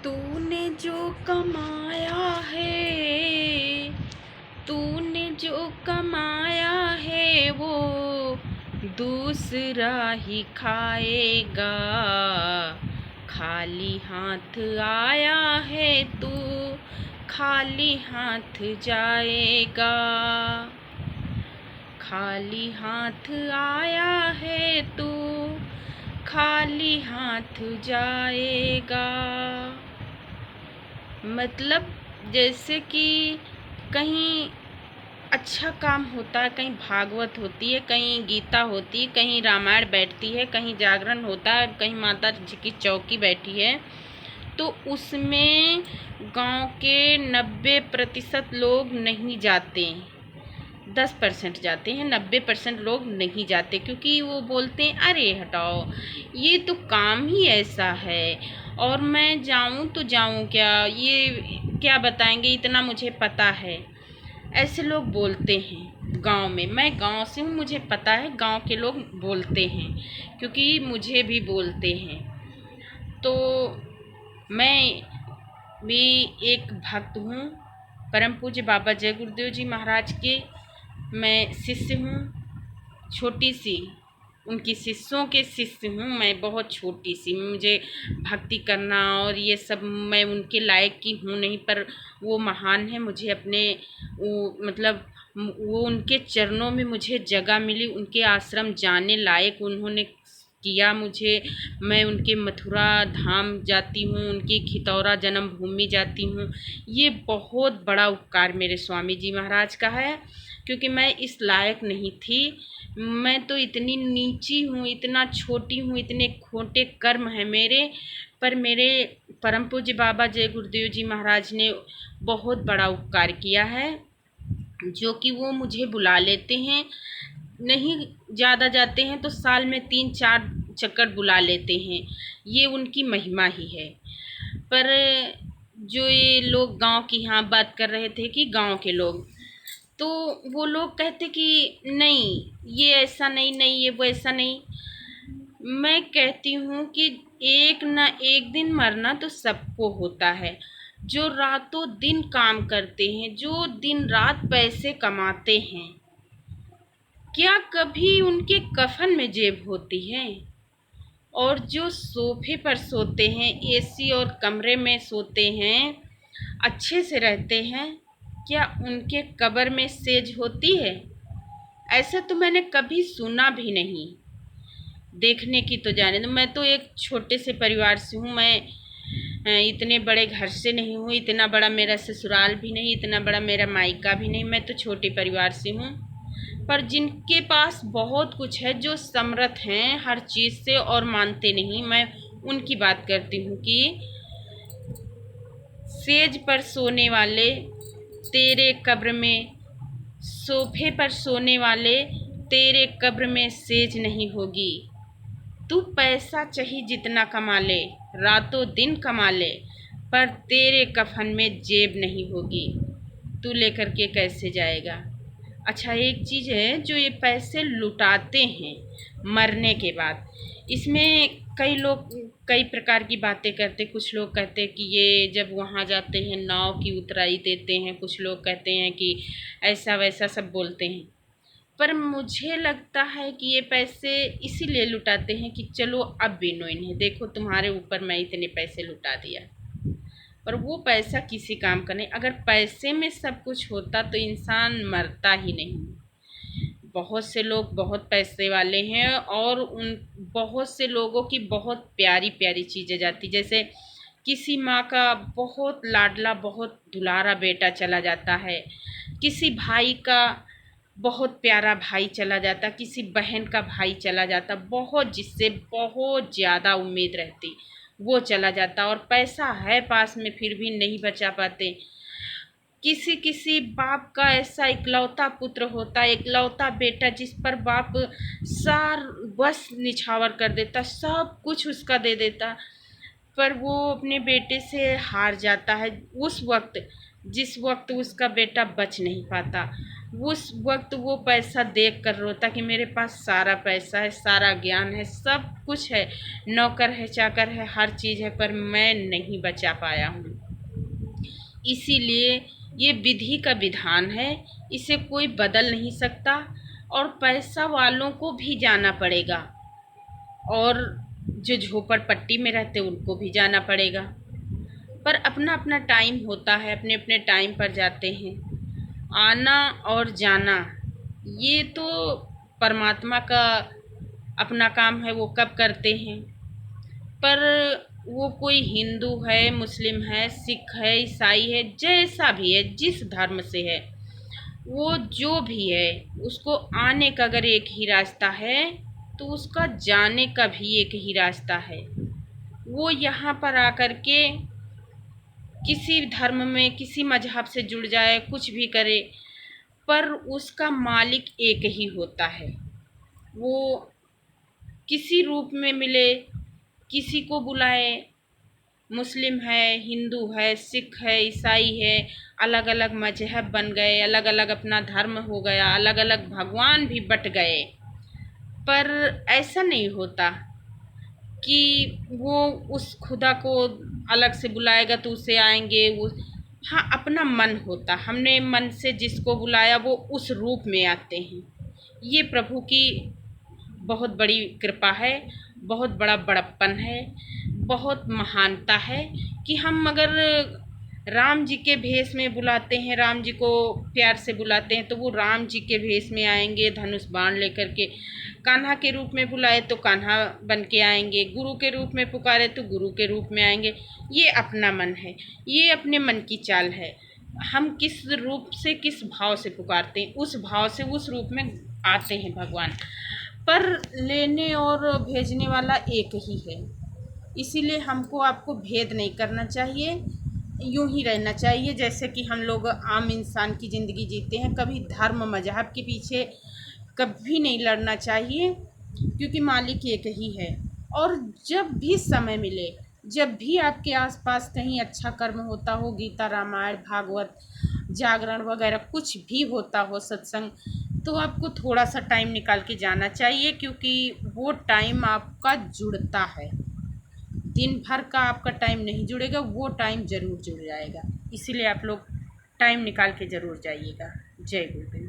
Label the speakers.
Speaker 1: तूने जो कमाया है, तूने जो कमाया है वो दूसरा ही खाएगा। खाली हाथ आया है तू खाली हाथ जाएगा। खाली हाथ आया है तू खाली हाथ जाएगा। मतलब जैसे कि कहीं अच्छा काम होता है, कहीं भागवत होती है, कहीं गीता होती है, कहीं रामायण बैठती है, कहीं जागरण होता है, कहीं माता जी की चौकी बैठी है, तो उसमें गांव के 90% लोग नहीं जाते, 10% जाते हैं, 90% लोग नहीं जाते, क्योंकि वो बोलते हैं अरे हटाओ, ये तो काम ही ऐसा है और मैं जाऊं तो जाऊं क्या, ये क्या बताएंगे, इतना मुझे पता है। ऐसे लोग बोलते हैं गांव में। मैं गांव से हूँ, मुझे पता है गांव के लोग बोलते हैं, क्योंकि मुझे भी बोलते हैं। तो मैं भी एक भक्त हूँ, परम पूज्य बाबा जय गुरुदेव जी महाराज के मैं शिष्य हूँ, छोटी सी उनकी शिष्यों के शिष्य हूँ। मैं बहुत छोटी सी, मुझे भक्ति करना और ये सब मैं उनके लायक की हूँ नहीं, पर वो महान है। मुझे अपने मतलब वो उनके चरणों में मुझे जगह मिली, उनके आश्रम जाने लायक उन्होंने किया मुझे। मैं उनके मथुरा धाम जाती हूँ, उनकी खितौरा जन्म भूमि जाती हूँ। ये बहुत बड़ा उपकार मेरे स्वामी जी महाराज का है, क्योंकि मैं इस लायक नहीं थी। मैं तो इतनी नीची हूँ, इतना छोटी हूँ, इतने खोटे कर्म हैं मेरे, पर मेरे परम पूज्य बाबा जय गुरुदेव जी महाराज ने बहुत बड़ा उपकार किया है, जो कि वो मुझे बुला लेते हैं। नहीं ज़्यादा जाते हैं तो साल में 3-4 चक्कर बुला लेते हैं, ये उनकी महिमा ही है। पर जो ये लोग गांव की यहाँ बात कर रहे थे कि गांव के लोग, तो वो लोग कहते कि नहीं ये ऐसा नहीं, नहीं ये वैसा नहीं। मैं कहती हूँ कि एक ना एक दिन मरना तो सबको होता है। जो रातों दिन काम करते हैं, जो दिन रात पैसे कमाते हैं, क्या कभी उनके कफन में जेब होती है? और जो सोफे पर सोते हैं, एसी और कमरे में सोते हैं, अच्छे से रहते हैं, क्या उनके कब्र में सेज होती है? ऐसा तो मैंने कभी सुना भी नहीं। देखने की तो जाने दो, मैं तो एक छोटे से परिवार से हूँ। मैं इतने बड़े घर से नहीं हूँ, इतना बड़ा मेरा ससुराल भी नहीं, इतना बड़ा मेरा मायका भी नहीं। मैं तो छोटे परिवार से हूँ। पर जिनके पास बहुत कुछ है, जो समर्थ हैं हर चीज़ से और मानते नहीं, मैं उनकी बात करती हूँ कि सेज पर सोने वाले तेरे कब्र में, सोफे पर सोने वाले तेरे कब्र में सेज नहीं होगी। तू पैसा चाहे जितना कमा ले, रातों दिन कमा ले, पर तेरे कफन में जेब नहीं होगी। तू लेकर के कैसे जाएगा? अच्छा, एक चीज़ है, जो ये पैसे लुटाते हैं मरने के बाद, इसमें कई लोग कई प्रकार की बातें करते। कुछ लोग कहते हैं कि ये जब वहाँ जाते हैं नाव की उतराई देते हैं, कुछ लोग कहते हैं कि ऐसा वैसा सब बोलते हैं। पर मुझे लगता है कि ये पैसे इसीलिए लुटाते हैं कि चलो अब बिनो इन्हें, देखो तुम्हारे ऊपर मैं इतने पैसे लुटा दिया। पर वो पैसा किसी काम का नहीं। अगर पैसे में सब कुछ होता तो इंसान मरता ही नहीं। बहुत से लोग बहुत पैसे वाले हैं और उन बहुत से लोगों की बहुत प्यारी प्यारी चीज़ें जाती, जैसे किसी माँ का बहुत लाडला बहुत दुलारा बेटा चला जाता है, किसी भाई का बहुत प्यारा भाई चला जाता, किसी बहन का भाई चला जाता, बहुत जिससे बहुत ज़्यादा उम्मीद रहती वो चला जाता, और पैसा है पास में फिर भी नहीं बचा पाते। किसी किसी बाप का ऐसा इकलौता पुत्र होता, इकलौता बेटा, जिस पर बाप सार बस निछावर कर देता, सब कुछ उसका दे देता, पर वो अपने बेटे से हार जाता है। उस वक्त जिस वक्त उसका बेटा बच नहीं पाता, उस वक्त वो पैसा देख कर रोता कि मेरे पास सारा पैसा है, सारा ज्ञान है, सब कुछ है, नौकर है, चाकर है, हर चीज़ है, पर मैं नहीं बचा पाया हूँ। इसीलिए ये विधि का विधान है, इसे कोई बदल नहीं सकता, और पैसा वालों को भी जाना पड़ेगा, और जो झोपड़पट्टी में रहते उनको भी जाना पड़ेगा। पर अपना अपना टाइम होता है, अपने अपने टाइम पर जाते हैं। आना और जाना ये तो परमात्मा का अपना काम है, वो कब करते हैं। पर वो कोई हिंदू है, मुस्लिम है, सिख है, ईसाई है, जैसा भी है, जिस धर्म से है, वो जो भी है, उसको आने का अगर एक ही रास्ता है तो उसका जाने का भी एक ही रास्ता है। वो यहाँ पर आकर के किसी धर्म में, किसी मजहब से जुड़ जाए, कुछ भी करे, पर उसका मालिक एक ही होता है। वो किसी रूप में मिले, किसी को बुलाए, मुस्लिम है, हिंदू है, सिख है, ईसाई है, अलग अलग मजहब बन गए, अलग अलग अपना धर्म हो गया, अलग अलग भगवान भी बट गए, पर ऐसा नहीं होता कि वो उस खुदा को अलग से बुलाएगा तो उसे आएंगे। वो हाँ, अपना मन होता, हमने मन से जिसको बुलाया वो उस रूप में आते हैं। ये प्रभु की बहुत बड़ी कृपा है, बहुत बड़ा बड़प्पन है, बहुत महानता है कि हम अगर राम जी के भेष में बुलाते हैं, राम जी को प्यार से बुलाते हैं, तो वो राम जी के भेष में आएंगे, धनुष बाण लेकर के। कान्हा के रूप में बुलाए तो कान्हा बन के आएंगे, गुरु के रूप में पुकारे तो गुरु के रूप में आएंगे। ये अपना मन है, ये अपने मन की चाल है। हम किस रूप से, किस भाव से पुकारते हैं, उस भाव से उस रूप में आते हैं भगवान। पर लेने और भेजने वाला एक ही है, इसीलिए हमको आपको भेद नहीं करना चाहिए, यूं ही रहना चाहिए जैसे कि हम लोग आम इंसान की ज़िंदगी जीते हैं। कभी धर्म मजहब के पीछे कभी नहीं लड़ना चाहिए, क्योंकि मालिक एक ही है। और जब भी समय मिले, जब भी आपके आसपास कहीं अच्छा कर्म होता हो, गीता, रामायण, भागवत, जागरण वगैरह कुछ भी होता हो, सत्संग, तो आपको थोड़ा सा टाइम निकाल के जाना चाहिए, क्योंकि वो टाइम आपका जुड़ता है। दिन भर का आपका टाइम नहीं जुड़ेगा, वो टाइम ज़रूर जुड़ जाएगा। इसीलिए आप लोग टाइम निकाल के ज़रूर जाइएगा। जय गुरुदेव।